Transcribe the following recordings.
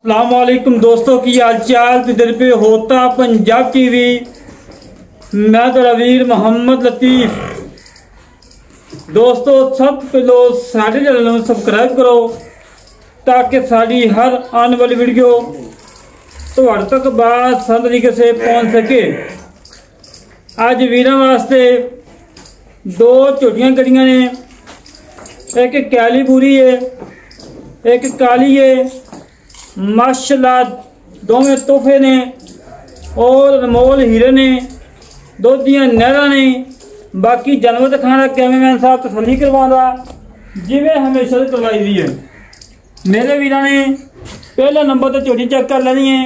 अस्सलामुअलैकुम दोस्तों की हालचाल इधर पे होता पंजाब टीवी। मैं तो रवीर मोहम्मद लतीफ। दोस्तों सब पहले साढ़े चैनल में सबसक्राइब करो ताकि साड़ी हर आने वाली वीडियो तो तक बात सन तरीके से पहुंच सके। आज वीरों वास्ते दो झोटियां कड़ियां ने, एक कैली पूरी है एक काली है। माशाल्लाह दोवें तोहफे ने और अनमोल हीरे ने, दो दियां नहरा ने। बाकी जानवर दिखाना कैमरामैन साहब तसल्ली करवादा जिवें हमेशा करवाई दी है। मेरे वीरां ने पहला नंबर तो झोटी चेक कर लेनी है,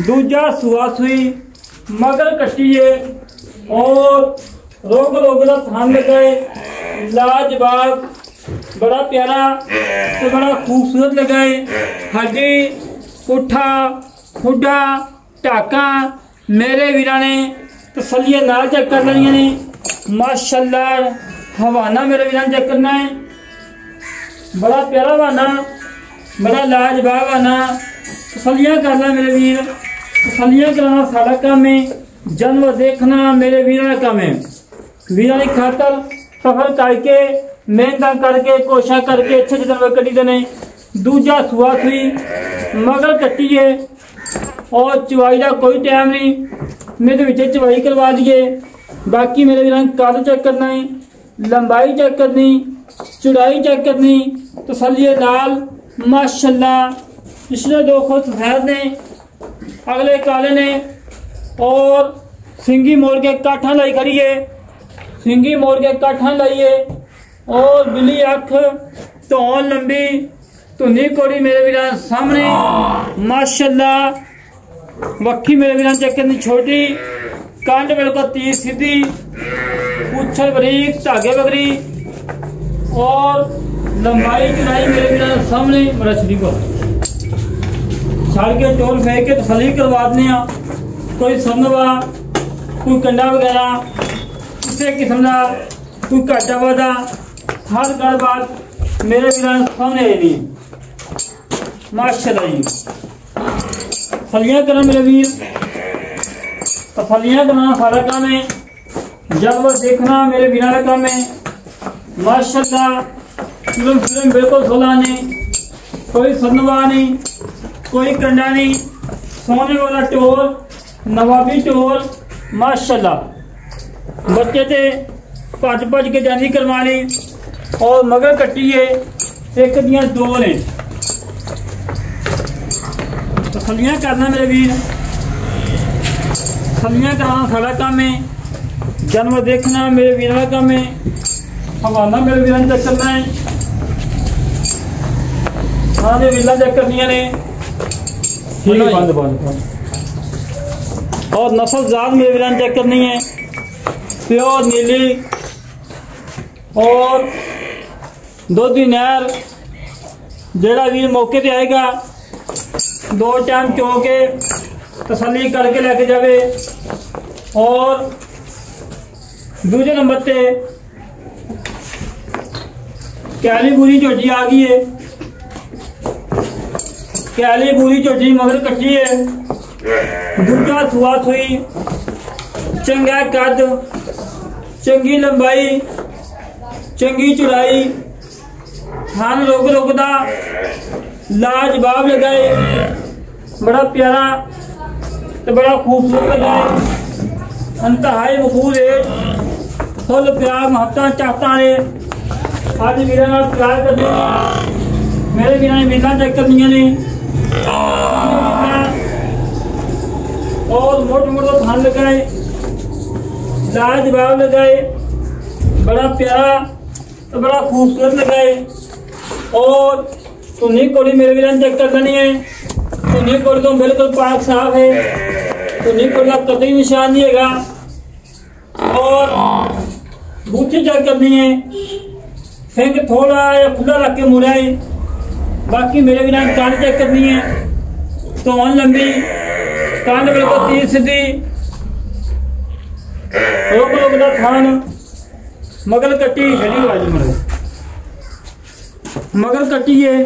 दूजा सुआ सुई मगर कट्टी है और रोग का थान लगाए लाजवाब बड़ा प्यारा तो बड़ा खूबसूरत लगाए। हड्डी पुठा खुडा टाका मेरे वीरा ने तसल्ली नाल चेक कर लेनी ने। माशाल्लाह हवाना मेरे वीरा ने चेक करना है, बड़ा प्यारा हवाना बड़ा लाजवाब हवाना। तसल्लियां करना मेरे वीर, तसल्लियां कराना सारा काम है, जानवर देखना मेरे वीरा का काम है। वीरा की खातर सफर करके मेहनत करके कोशिश करके अच्छे जानवर कटी देने। दूजा सुआ सुई मगर कट्टी है और चवाई का कोई टाइम नहीं, मेरे विच चवाई करवा दिए। बाकी मेरे वीर कद चेक करना है, लंबाई चेक करनी, चौड़ाई चेक करनी तसल्ली नाल। माशाल्लाह पिछले दो खुद सफेद ने, अगले काले ने और सिंगी मोड़ के काठा लाई खड़ी है, सिंगी मोड़ के काठा लाइए और बिल्ली अख धौन लंबी धुनी कोड़ी मेरे वीरां सामने। माशाल्लाह वक्खी मेरे वीरां चेक करनी छोटी, कांड बिल्कुल तीर सीधी, पूछल बरीक धागे बगरी और लंबाई चौड़ाई मेरे वीरां सामने। बड़ा छड़ी को छड़ के टोल फेंक के तसल्ली करवा दें। कोई समनवा कोई कंडा वगैरह किसी किस्म का कोई घाटा वादा हर गलबात मेरे वीरां सामने आई नहीं। माशाल्लाह जी तसल्लियां करना मेरे वीर, तसल्लियां करना सारा काम है, जानवर देखना मेरे वीरां का काम है। माशाल्लाह फिल्म बिल्कुल सोला नहीं, कोई सनवा नहीं कोई कंडा नहीं, सोने वाला टोल नवाबी टोल। माशाल्लाह बच्चे थे भज भज के जानी करवा ली और मगर कट्टी है एक दियां दो ने। तसल्लियां करना मेरे वीर, तसल्लियां कराना सारा काम है, जानवर देखना मेरे वीर का काम है, हवाना मेरे वीर चेक करना है, सारे वीला चेक करनिया ने और नस्ल जात मेरे वीर चेक करनी है, प्योर नीली और दोधी नहर। जेड़ा वीर मौके पे आएगा दो टाइम चो के तसल्ली करके लेके जावे। और दूसरे नंबर पे कैली पूरी झोटी आ गई है, कैली पूरी झोटी मगर कच्ची है। दूजा सुआ सुई चंगा कद चंगी लंबाई चंगी चौड़ाई थान रोग रोकदा लाजवाब लगाए, बड़ा प्यारा तो बड़ा खूबसूरत लगाए। अंतहाई मकबूल है, फुल प्यार महत्ता चाहता है। आज वीर प्यार कर मेरे वीर ने मीला चेक करनिया ने और मोटे मोटे थान लगाए लाजवाब लगाए, बड़ा प्यारा तो बड़ा खूबसूरत लगाए। और धुनी कोड़ी मेरे वीर चेक कर लेनी है, धुनी कोड़ी तो बिल्कुल पाक साफ है, धुनी कोड़ी का कतई निशान नहीं है। और बूथी चेक करनी है, सिंह थोड़ा या खुला रख के मुड़ा है। बाकी मेरे वीर कान चेक करनी है, धौन लंबी कान बिल्कुल तीर सीधी रोक रोक का थान मगर कट्टी खड़ी मगर कट्टी है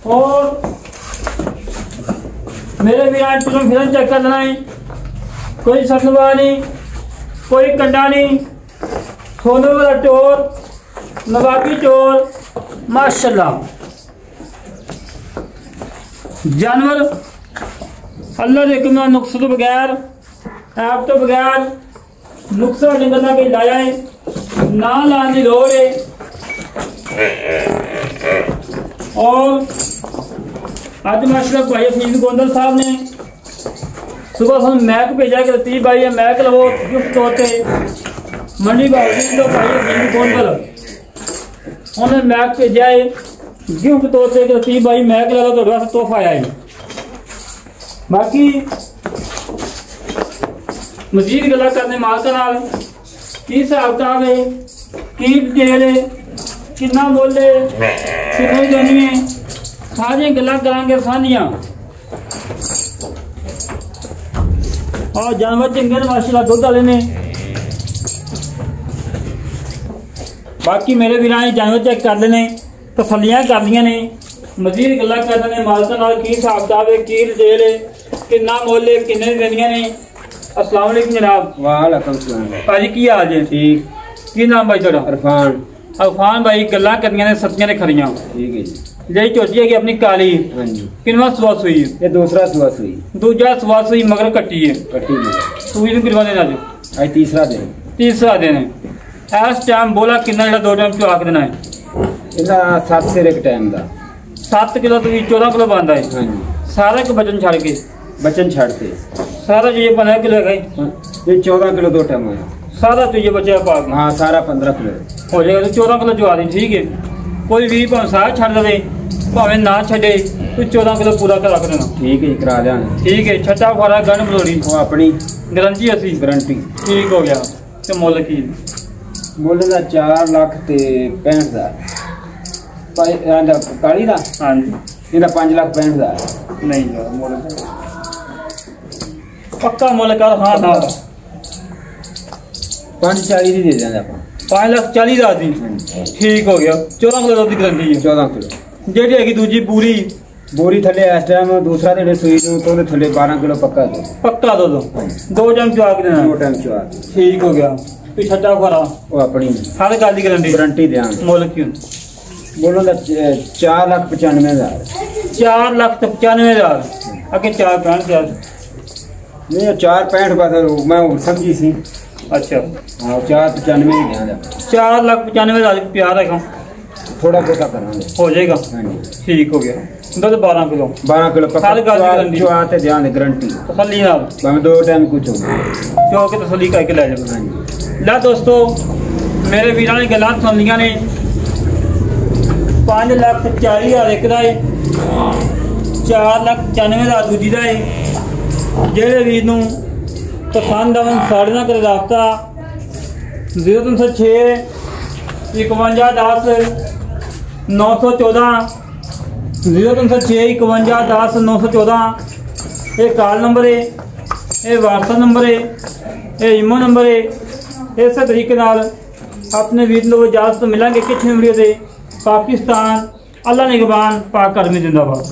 और मेरे वीरान तुम फिर चेक कर लेना है, कोई सतवा नहीं, कोई कंडा नहीं, सोने वाला चोर, नवाबी चोर, माशाल्लाह। जानवर अल्लाह के हुक्म नुक्स तो बगैर, ऐप तो बगैर, नुक्सा निकलना के लाया है ना, लाने की लोड़ है। और आज माशाल्लाह भाई फीस गोंदल साहब ने सुबह हम मैक भेजा कि लतीफ भाई मैक लो गिफ्ट होते मंडी भाई तो भाई फीस गोंदल उन्हें मैक भेजा है गिफ्ट तोड़ते कि लतीफ भाई मैक लगा तो तोहफा आया है। बाकी मजीद गला करने मालका नाल की हिसाब किताब है, की डिटेल है, कितना बोले कितने देनी है, सारिया गल्लां करांगे सानिया। और जानवर चंगे ने माशाल्लाह दुध वाले ने। बाकी मेरे वीरां जानवर चेक कर लेने, तसल्लियां कर लिया ने, मजीद गल्लां कर लेने मालका नाल की हिसाब किताब है, की डिटेल है, कितना मुल है, किन्ने देनियां ने। अस्सलाम वालेकुम जनाब। वालेकुम सलाम भाजी की हाल है? ठीक। की नाम भाई तेरा? इरफान। इरफान भाई गल्लां करनियां ने सच्चियां ने खरियां। ठीक है जी। जी झोटी है कि अपनी काली। हाँ जी। किनवा सुआ सुई? ये दूसरा सुआ सुई। दूजा सुआ सुई मगर कट्टी है। कट्टी में सुई ਨੂੰ किनवा देना जो? आज तीसरा दिन। तीसरा दिन है। इस टाइम बोला कितना जेड़ा दो टाइम चुआ के देना है? इना 7 सिर एक टाइम दा 7 किलो तो 14 किलो बनता है। हाँ जी। सारा के बचन छड़ के बचन छाड़ते सारा जो ये 15 किलो है ये 14 किलो 2 टाइम है। सारा तो ये बचा पाक हाँ सारा 15 किलो हो जाएगा तो 14 किलो चुआ दी। ठीक है कोई भी भाव सारा छड़ दे भावे ना छे तो 14 किलो पूरा करा कर देना। ठीक है करा देंगे। ठीक है छठा फरा गन बलोड़ी वो अपनी गारंटी असी गारंटी। ठीक हो गया। तो मुल की मुल का 4 लाख ते 65,000 काली का। हाँ जी। ਇਹਦਾ 5 ਲੱਖ 65,000 नहीं मुल पक्का मुल कर। हाँ हाँ 540 ਦੀ ਦੇ ਦਿਆਂਗੇ ਆਪਾਂ। 5,40,000 दी। ठीक हो गया। 14 किलो की गारंटी है। 14 किलो जेडी है दूजी पूरी बोरी थले इस टाइम दूसरा जेडे सूई ਨੂੰ ਤੋਂ ਥੱਲੇ 12 किलो पक्का दो। पक्का दो दो टाइम चुआ के देना। 2 टाइम चुआ। ठीक हो गया। तो छठा फरा वो अपनी हर गल की गारंटी गारंटी देंगे। मुल की बोलो ना 4,95,000 4,95,000 अगे 4,65,000 नहीं 4,65 बस मैं समझी सी। अच्छा हाँ 4,95 ही देंगे। 4,95,000 प्यार है थोड़ा बहुत करांगे हो जाएगा। ठीक हो गया। दुध 12 किलो 12 किलो पक्का हर गल की गारंटी चुआ ते ध्यान गारंटी तसल्ली नाल मैं 2 टाइम कुछ हो चो के तसल्ली करके ले जाओ। ला दोस्तों मेरे वीरां ने गल्लां सुन लियां ने। 5,40,000 एक दा है, 4,95,000 दूजी दा है। जेड़े वीर नूं पसंद आवन साढ़े नाल करे राबता 0306 51 10 914 0306 51 10 914 ये कॉल नंबर है, ये व्हाट्सएप नंबर है, ये ईमो नंबर है। इस तरीके नाल अपने वीर नूं इजाजत मिलेंगे किसी वीडियो से। पाकिस्तान अल्लाह निगहबान पाक करमी जिंदाबाद।